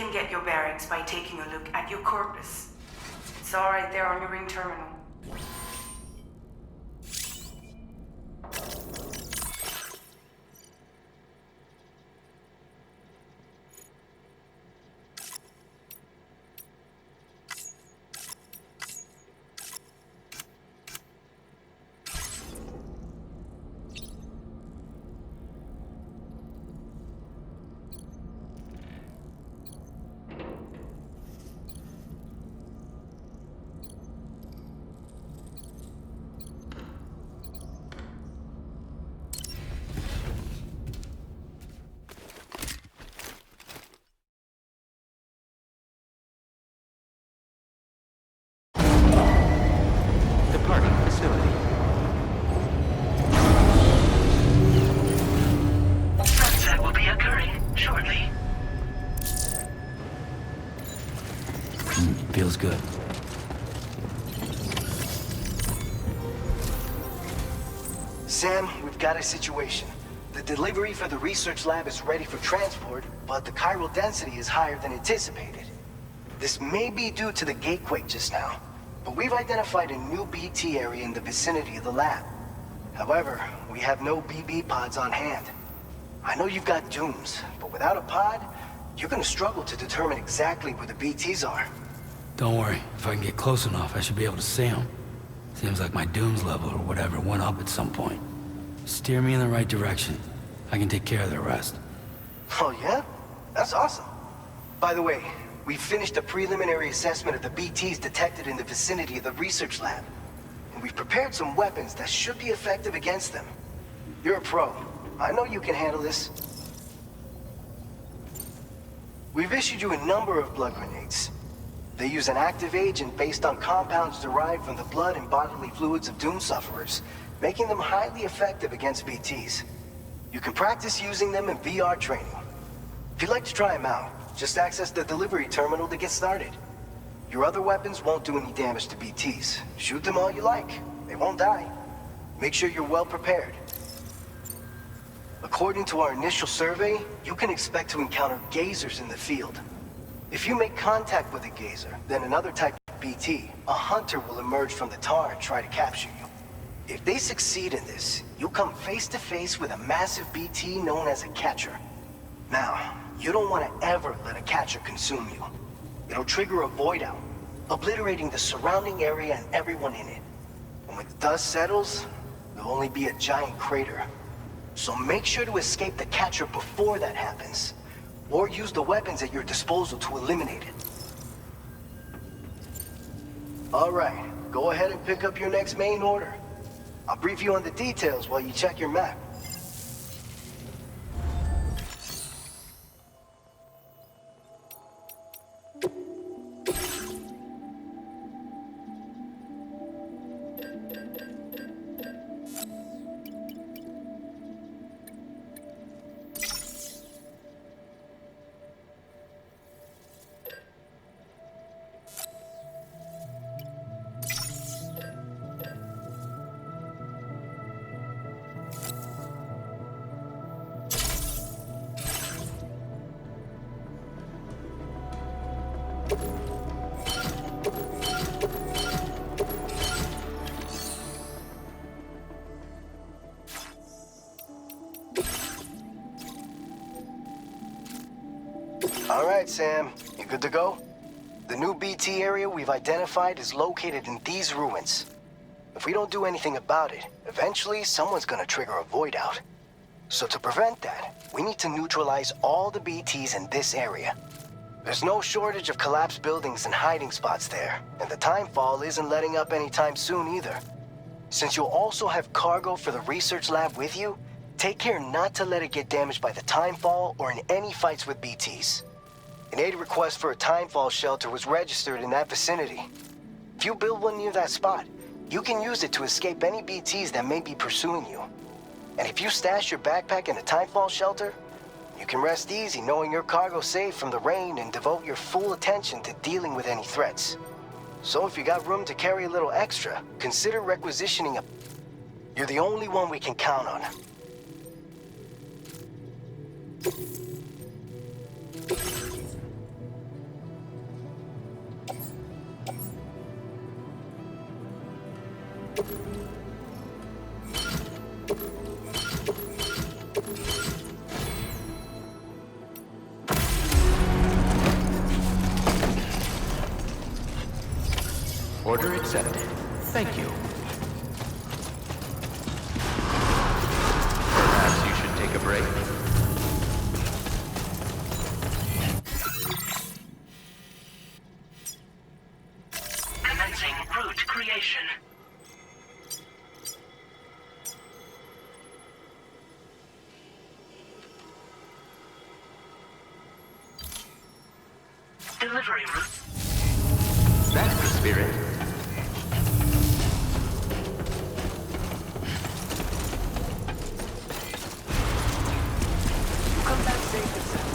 can get your bearings by taking a look at your corpus. It's all right there on your ring terminal. Departing facility. Sunset will be occurring shortly. Feels good. Sam, we've got a situation. The delivery for the research lab is ready for transport, but the chiral density is higher than anticipated. This may be due to the gatequake just now, but we've identified a new BT area in the vicinity of the lab. However, we have no BB pods on hand. I know you've got dooms, but without a pod, you're gonna struggle to determine exactly where the BTs are. Don't worry. If I can get close enough, I should be able to see them. Seems like my dooms level or whatever went up at some point. Steer me in the right direction. I can take care of the rest. Oh yeah? That's awesome. By the way, we finished a preliminary assessment of the BTs detected in the vicinity of the research lab. And we've prepared some weapons that should be effective against them. You're a pro. I know you can handle this. We've issued you a number of blood grenades. They use an active agent based on compounds derived from the blood and bodily fluids of Doom sufferers, making them highly effective against BTs. You can practice using them in VR training. If you'd like to try them out, just access the delivery terminal to get started. Your other weapons won't do any damage to BTs. Shoot them all you like. They won't die. Make sure you're well prepared. According to our initial survey, you can expect to encounter gazers in the field. If you make contact with a gazer, then another type of BT, a hunter will emerge from the tar and try to capture you. If they succeed in this, you'll come face to face with a massive BT known as a catcher. Now, you don't want to ever let a catcher consume you. It'll trigger a void out, obliterating the surrounding area and everyone in it. And when the dust settles, there'll only be a giant crater. So make sure to escape the catcher before that happens. Or use the weapons at your disposal to eliminate it. Alright, go ahead and pick up your next main order. I'll brief you on the details while you check your map. Alright, Sam. You good to go? The new BT area we've identified is located in these ruins. If we don't do anything about it, eventually someone's gonna trigger a void out. So to prevent that, we need to neutralize all the BTs in this area. There's no shortage of collapsed buildings and hiding spots there, and the timefall isn't letting up anytime soon either. Since you'll also have cargo for the research lab with you, take care not to let it get damaged by the timefall or in any fights with BTs. An aid request for a timefall shelter was registered in that vicinity. If you build one near that spot, you can use it to escape any BTs that may be pursuing you. And if you stash your backpack in a timefall shelter, you can rest easy knowing your cargo's safe from the rain and devote your full attention to dealing with any threats. So if you got room to carry a little extra, consider requisitioning a... You're the only one we can count on. Order accepted. Thank you. Perhaps you should take a break. Commencing route creation. Delivery route. That's the spirit. Come back safe and sound.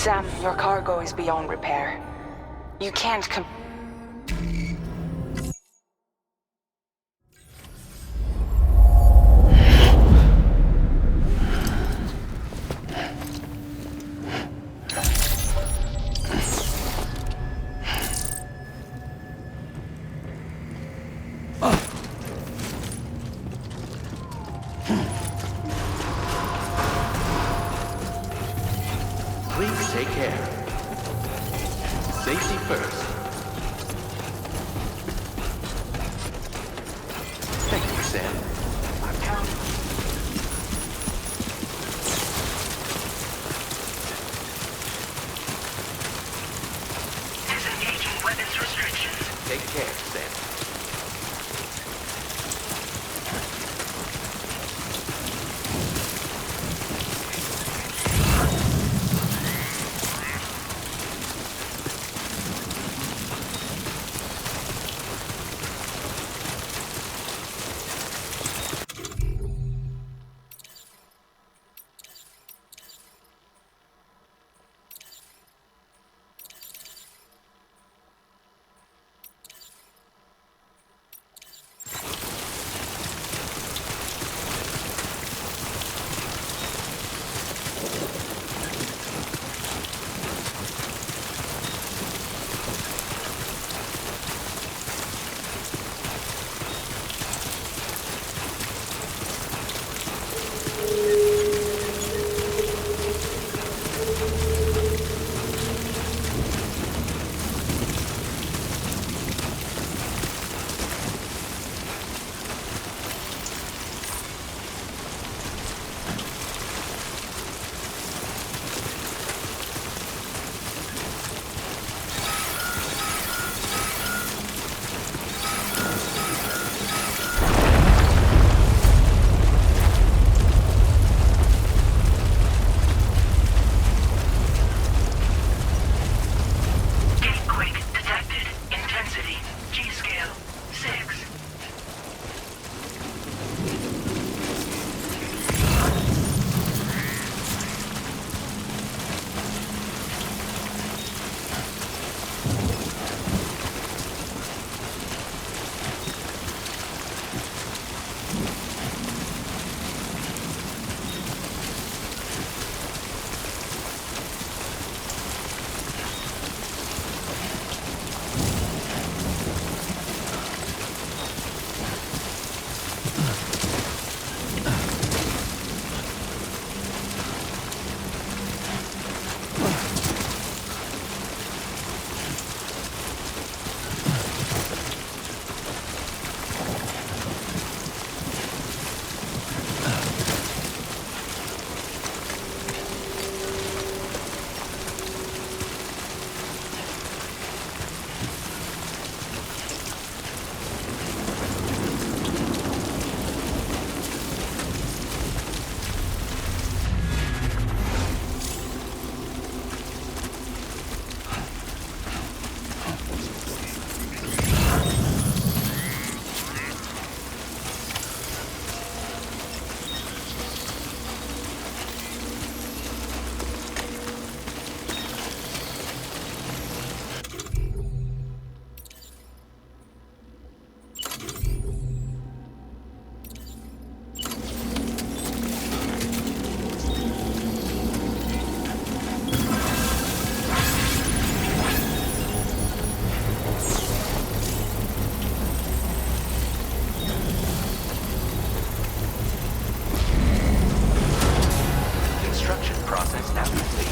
Sam, your cargo is beyond repair. You can't Please take care. Safety first. Thank you, Sam. I'm counting. Disengaging weapons restrictions. Take care, Sam. Gatequake detected. Intensity. G-scale. 6. Construction process now complete.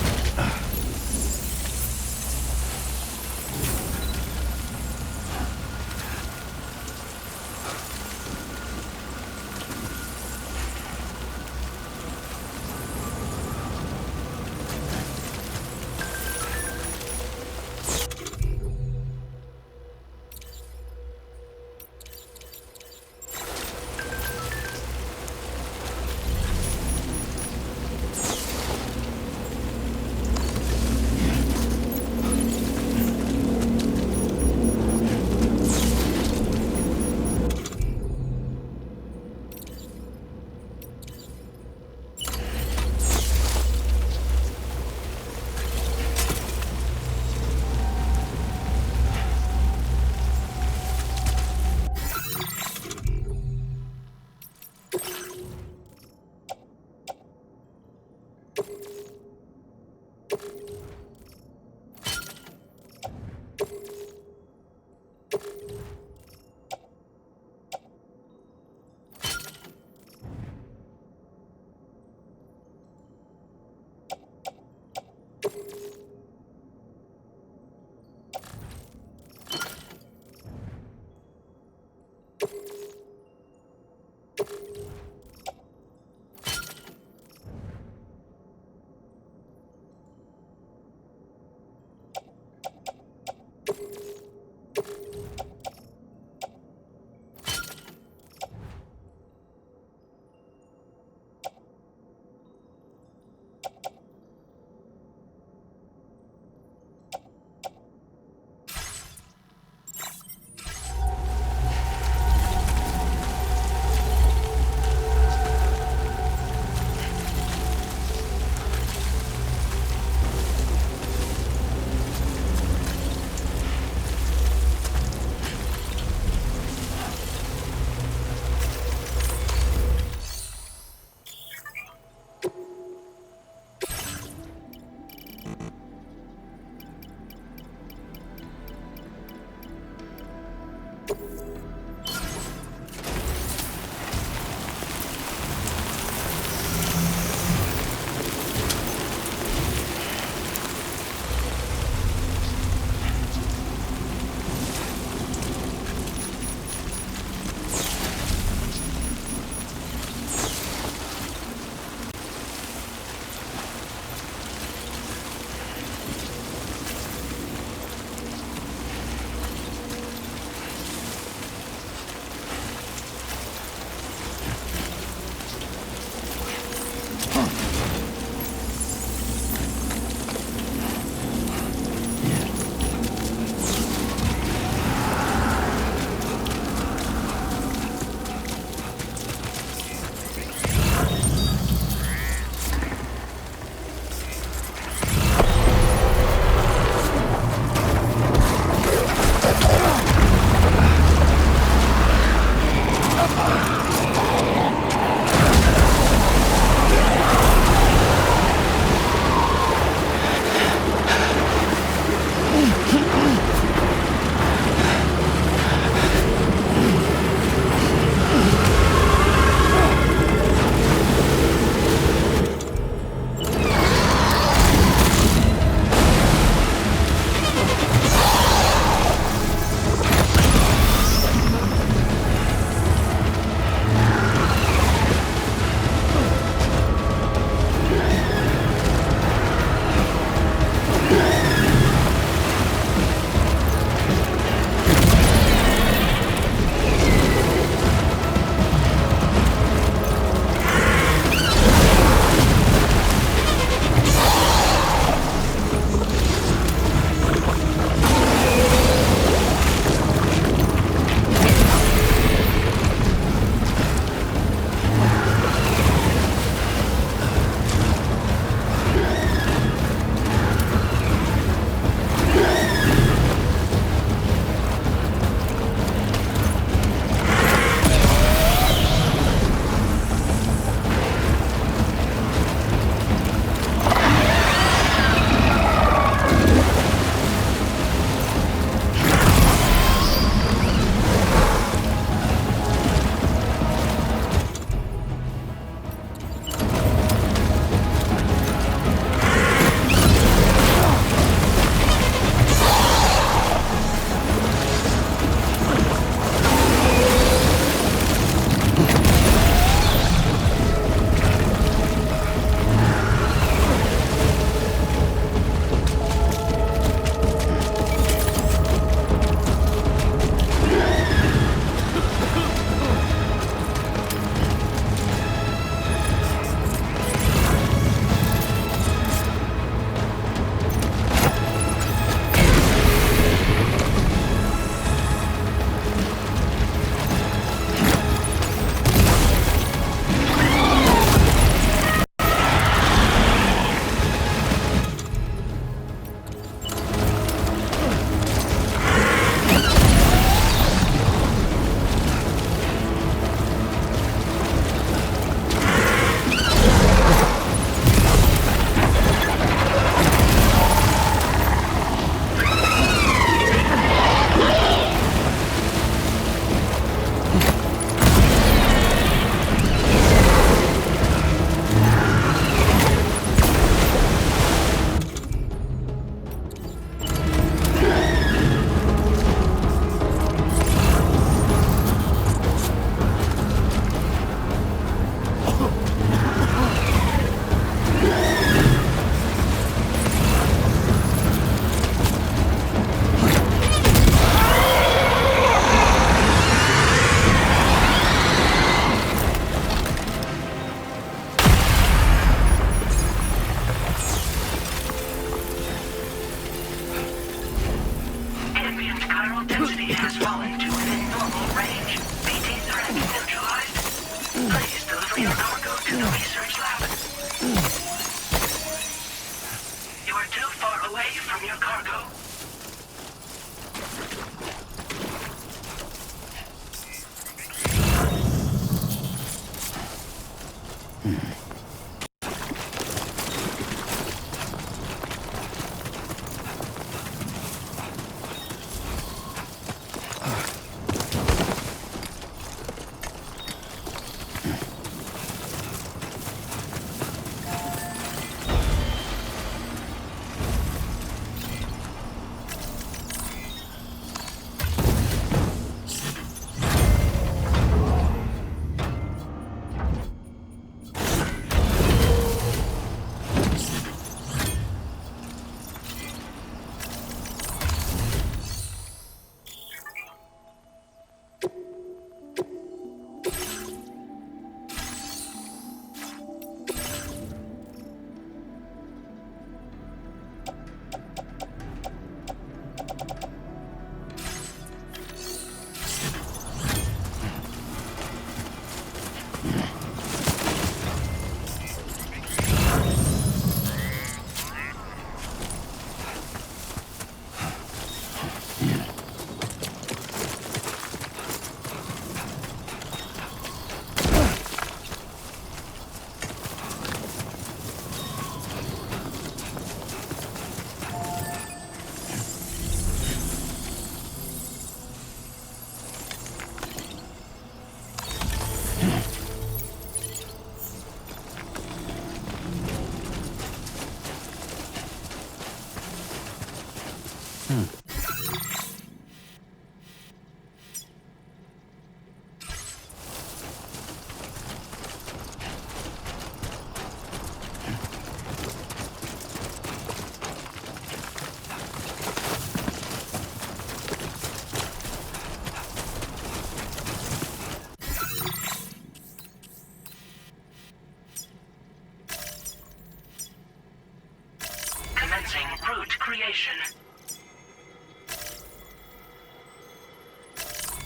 Commencing route creation.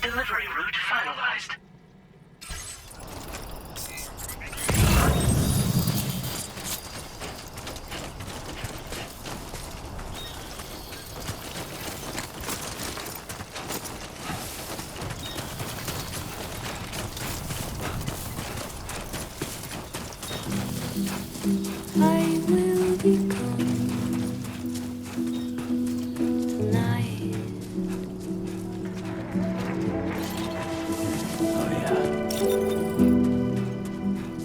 Delivery route finalized. I will be gone tonight. Oh, yeah.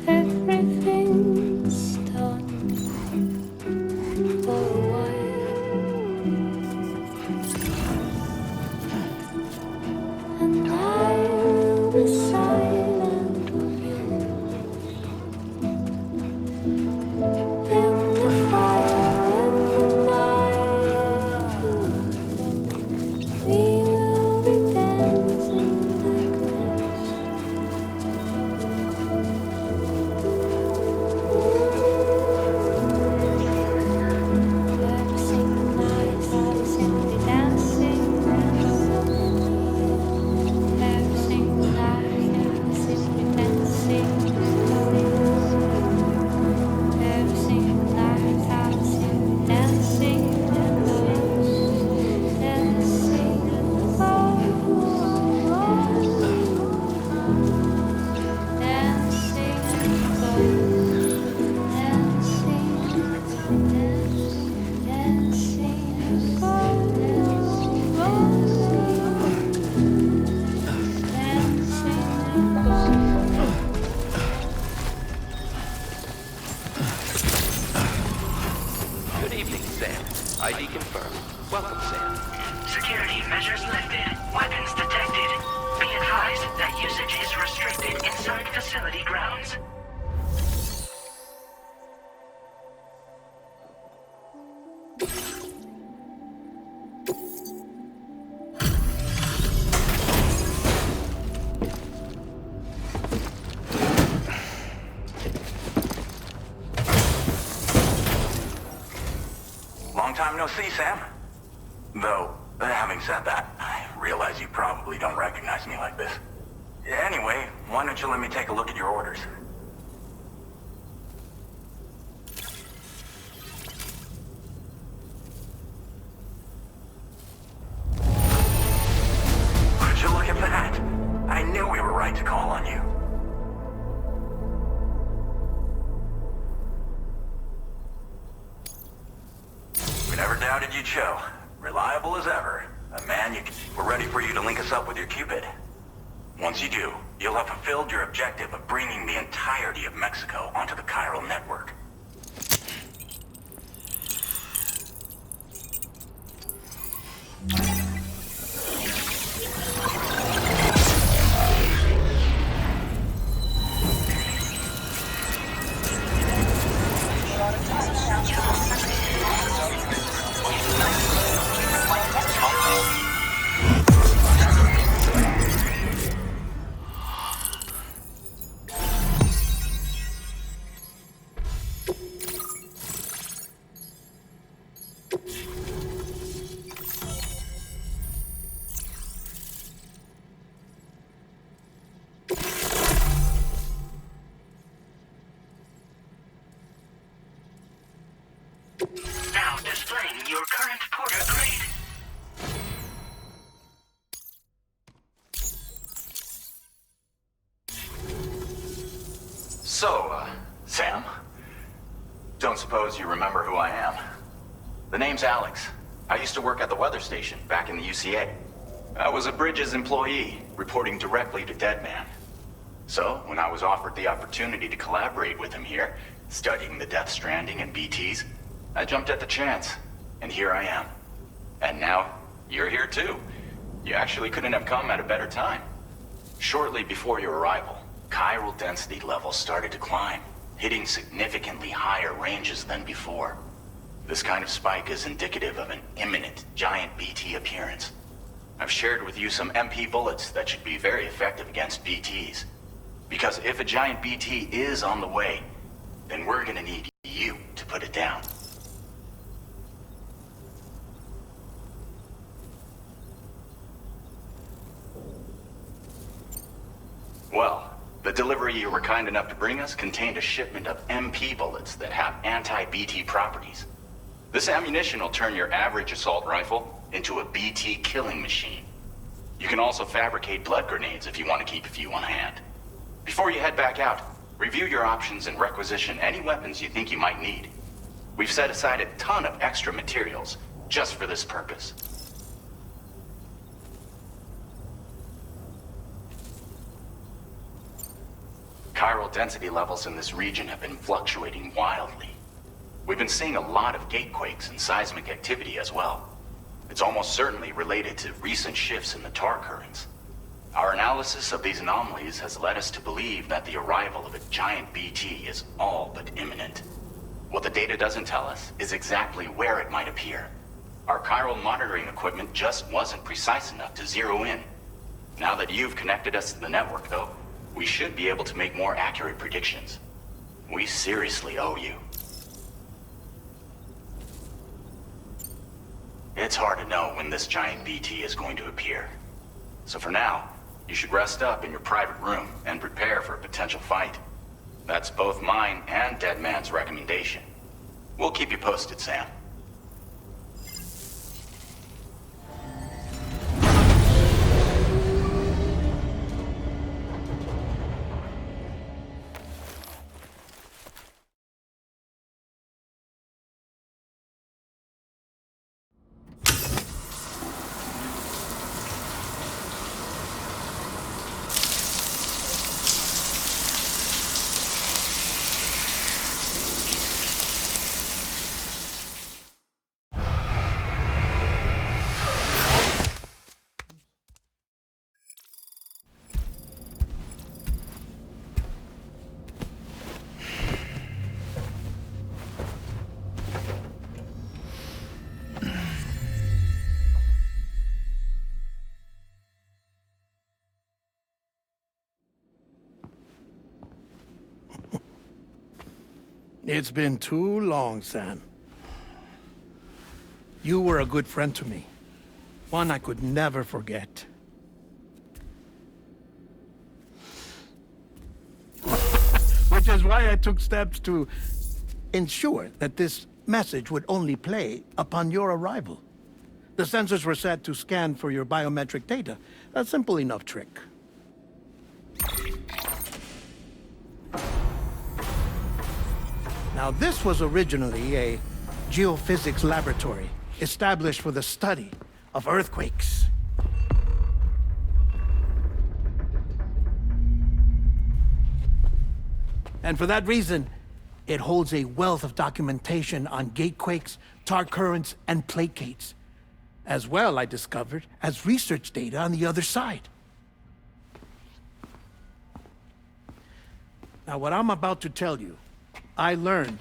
Everything's done for a while, and I will be silent of you in the fire in the night. We will be dancing like this. Dancing nights, simply dancing. Dancing nights, simply dancing. Dancing nights, simply dancing. Dancing, oh, dancing, Good evening, Sam. ID confirmed. Welcome, Sam. Security measures lifted. Weapons detected. Be advised that usage is restricted inside facility grounds. Long time no see, Sam. Though, having said that, I realize you probably don't recognize me like this. Anyway, why don't you let me take a look at your orders? Would you look at that? I knew we were right to call on you. We never doubted you'd show. Reliable as ever. A man you can... We're ready for you to link us up with your Cupid. Once you do, you'll have fulfilled your objective of bringing the entirety of Mexico onto the chiral network. Now displaying your current porter grade. So, Sam, don't suppose you remember who I am? The name's Alex. I used to work at the weather station back in the UCA. I was a Bridges employee, reporting directly to Deadman. So, when I was offered the opportunity to collaborate with him here, studying the Death Stranding and BTs, I jumped at the chance, and here I am. And now, you're here too. You actually couldn't have come at a better time. Shortly before your arrival, chiral density levels started to climb, hitting significantly higher ranges than before. This kind of spike is indicative of an imminent giant BT appearance. I've shared with you some MP bullets that should be very effective against BTs. Because if a giant BT is on the way, then we're gonna need you to put it down. Well, the delivery you were kind enough to bring us contained a shipment of MP bullets that have anti-BT properties. This ammunition will turn your average assault rifle into a BT killing machine. You can also fabricate blood grenades if you want to keep a few on hand. Before you head back out, review your options and requisition any weapons you think you might need. We've set aside a ton of extra materials just for this purpose. Chiral density levels in this region have been fluctuating wildly. We've been seeing a lot of gatequakes and seismic activity as well. It's almost certainly related to recent shifts in the tar currents. Our analysis of these anomalies has led us to believe that the arrival of a giant BT is all but imminent. What the data doesn't tell us is exactly where it might appear. Our chiral monitoring equipment just wasn't precise enough to zero in. Now that you've connected us to the network, though, we should be able to make more accurate predictions. We seriously owe you. It's hard to know when this giant BT is going to appear. So for now, you should rest up in your private room and prepare for a potential fight. That's both mine and Deadman's recommendation. We'll keep you posted, Sam. It's been too long, Sam. You were a good friend to me. One I could never forget. Which is why I took steps to ensure that this message would only play upon your arrival. The sensors were set to scan for your biometric data. A simple enough trick. Now, this was originally a geophysics laboratory established for the study of earthquakes. And for that reason, it holds a wealth of documentation on gatequakes, tar currents, and placates. As well, I discovered, as research data on the other side. Now, what I'm about to tell you, I learned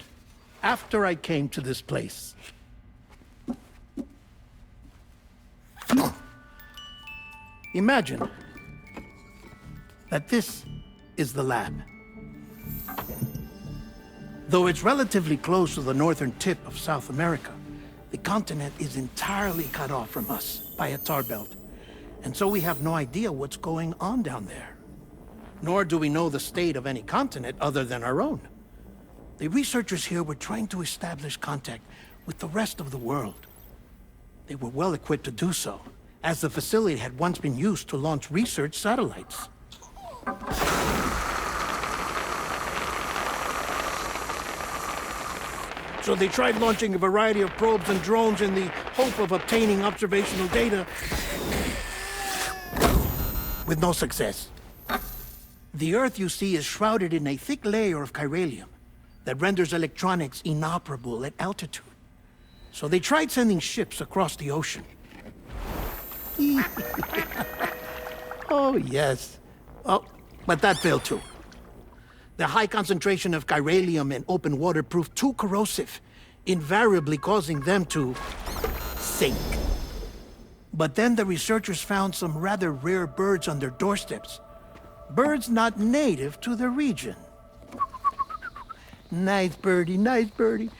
after I came to this place. Imagine that this is the lab. Though it's relatively close to the northern tip of South America, the continent is entirely cut off from us by a tar belt. And so we have no idea what's going on down there. Nor do we know the state of any continent other than our own. The researchers here were trying to establish contact with the rest of the world. They were well equipped to do so, as the facility had once been used to launch research satellites. So they tried launching a variety of probes and drones in the hope of obtaining observational data, with no success. The Earth, you see, is shrouded in a thick layer of chiralium that renders electronics inoperable at altitude. So they tried sending ships across the ocean. Oh, yes. Oh, but that failed too. The high concentration of chiralium in open water proved too corrosive, invariably causing them to sink. But then the researchers found some rather rare birds on their doorsteps. Birds not native to the region. Nice birdie, nice birdie.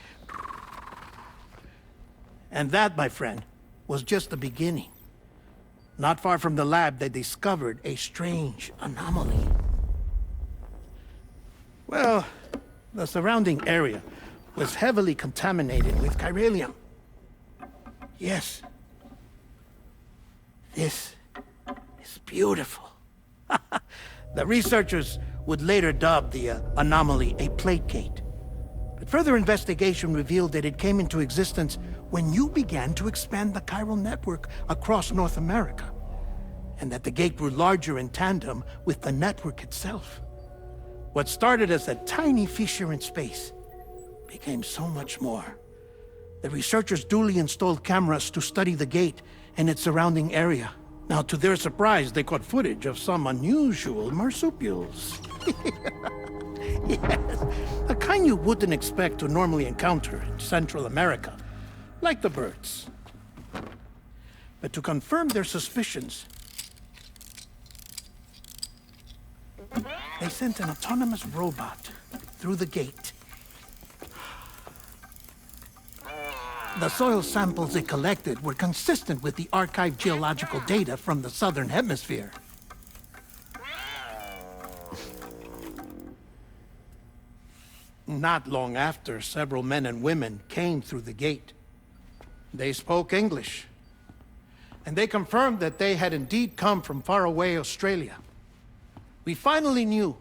And that, my friend, was just the beginning. Not far from the lab, they discovered a strange anomaly. Well, the surrounding area was heavily contaminated with chiralium. Yes. This is beautiful. The researchers would later dub the anomaly a plate gate. But further investigation revealed that it came into existence when you began to expand the chiral network across North America, and that the gate grew larger in tandem with the network itself. What started as a tiny fissure in space became so much more. The researchers duly installed cameras to study the gate and its surrounding area. Now, to their surprise, they caught footage of some unusual marsupials. Yes, a kind you wouldn't expect to normally encounter in Central America, like the birds. But to confirm their suspicions, they sent an autonomous robot through the gate. The soil samples it collected were consistent with the archived geological data from the southern hemisphere. Not long after, several men and women came through the gate. They spoke English, and they confirmed that they had indeed come from faraway Australia. We finally knew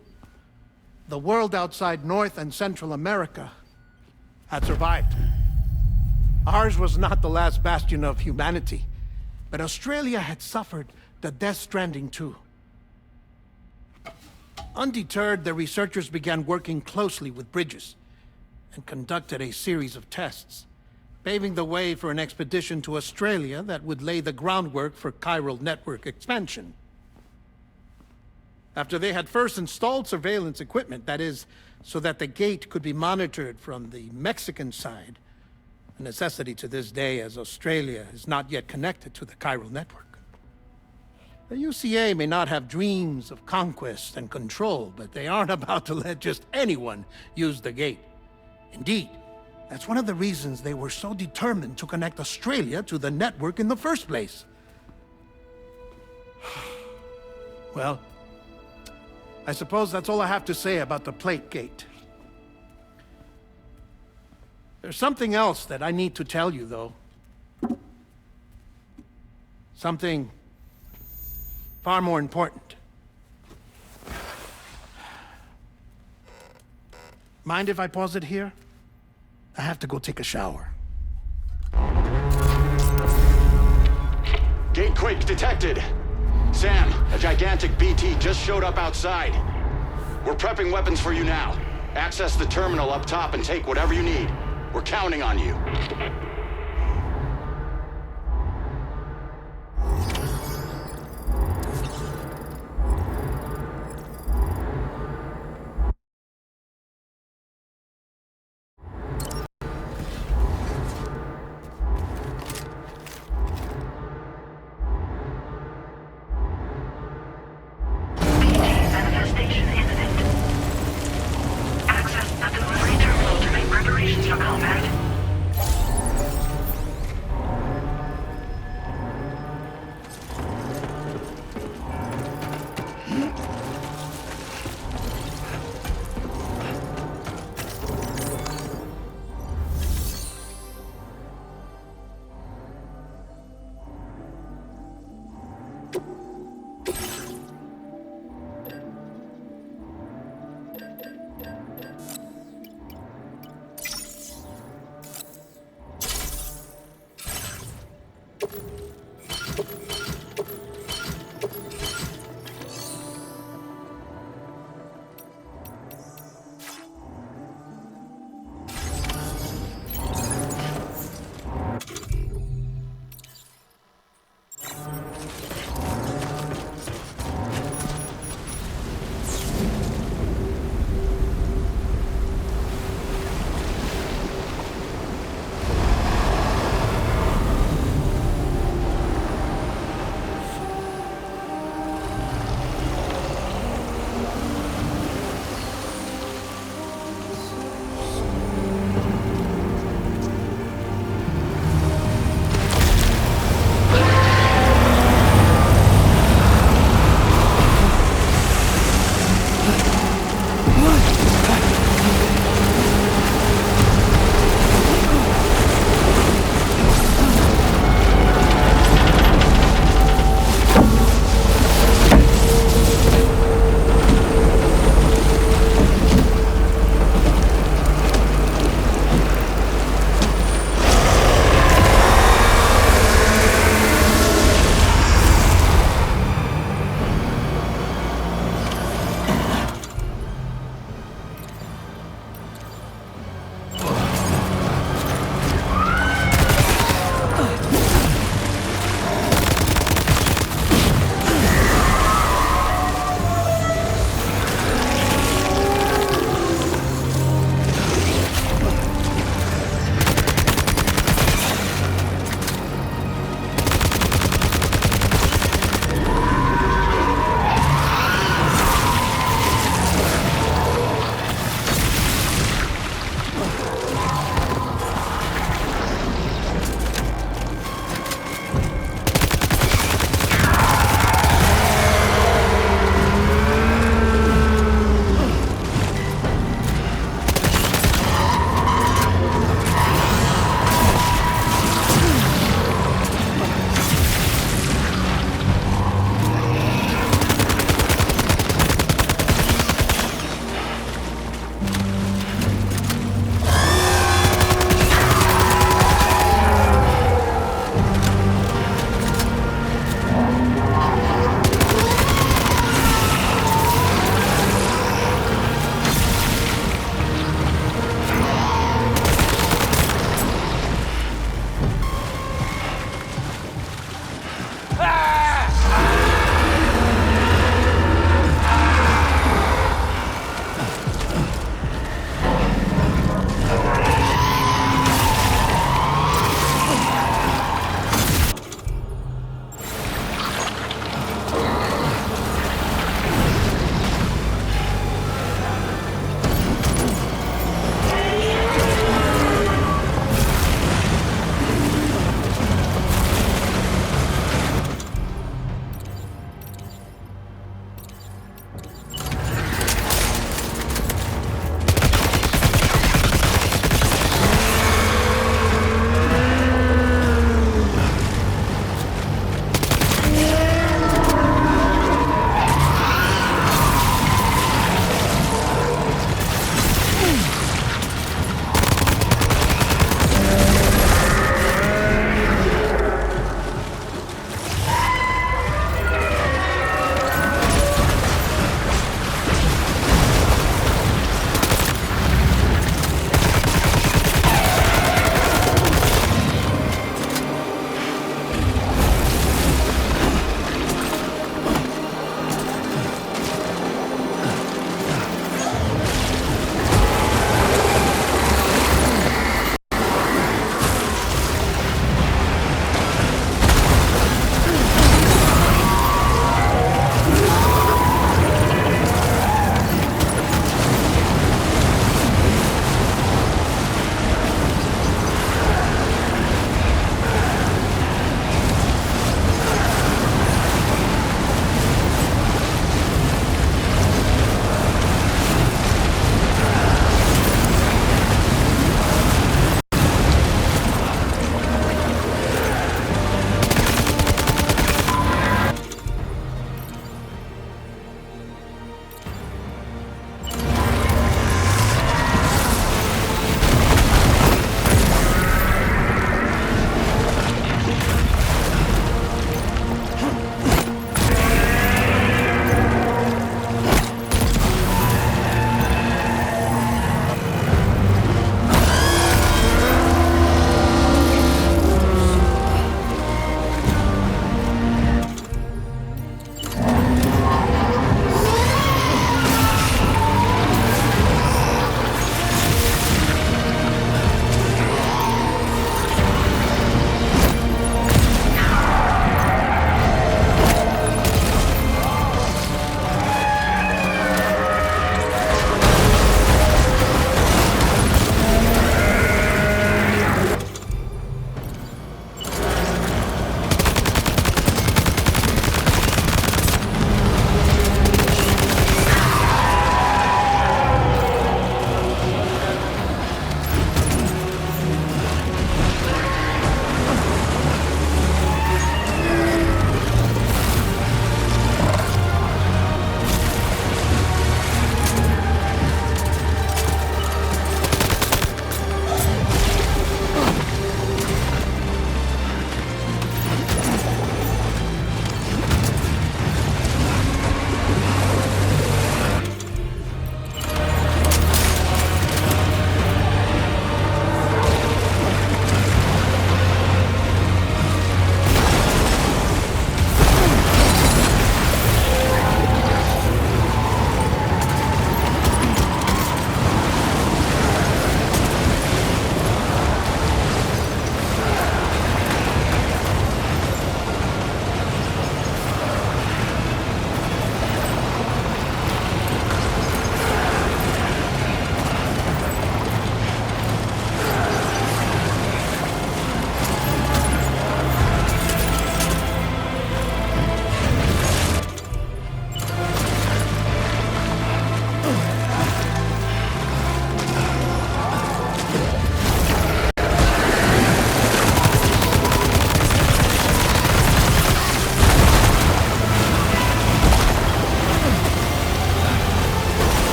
the world outside North and Central America had survived. Ours was not the last bastion of humanity, but Australia had suffered the death stranding too. Undeterred, the researchers began working closely with Bridges and conducted a series of tests, paving the way for an expedition to Australia that would lay the groundwork for chiral network expansion. After they had first installed surveillance equipment, that is, so that the gate could be monitored from the Mexican side, a necessity to this day as Australia is not yet connected to the chiral network. The UCA may not have dreams of conquest and control, but they aren't about to let just anyone use the gate. Indeed, that's one of the reasons they were so determined to connect Australia to the network in the first place. Well, I suppose that's all I have to say about the plate gate. There's something else that I need to tell you, though. Something far more important. Mind if I pause it here? I have to go take a shower. Gate quake detected. Sam, a gigantic BT just showed up outside. We're prepping weapons for you now. Access the terminal up top and take whatever you need. We're counting on you.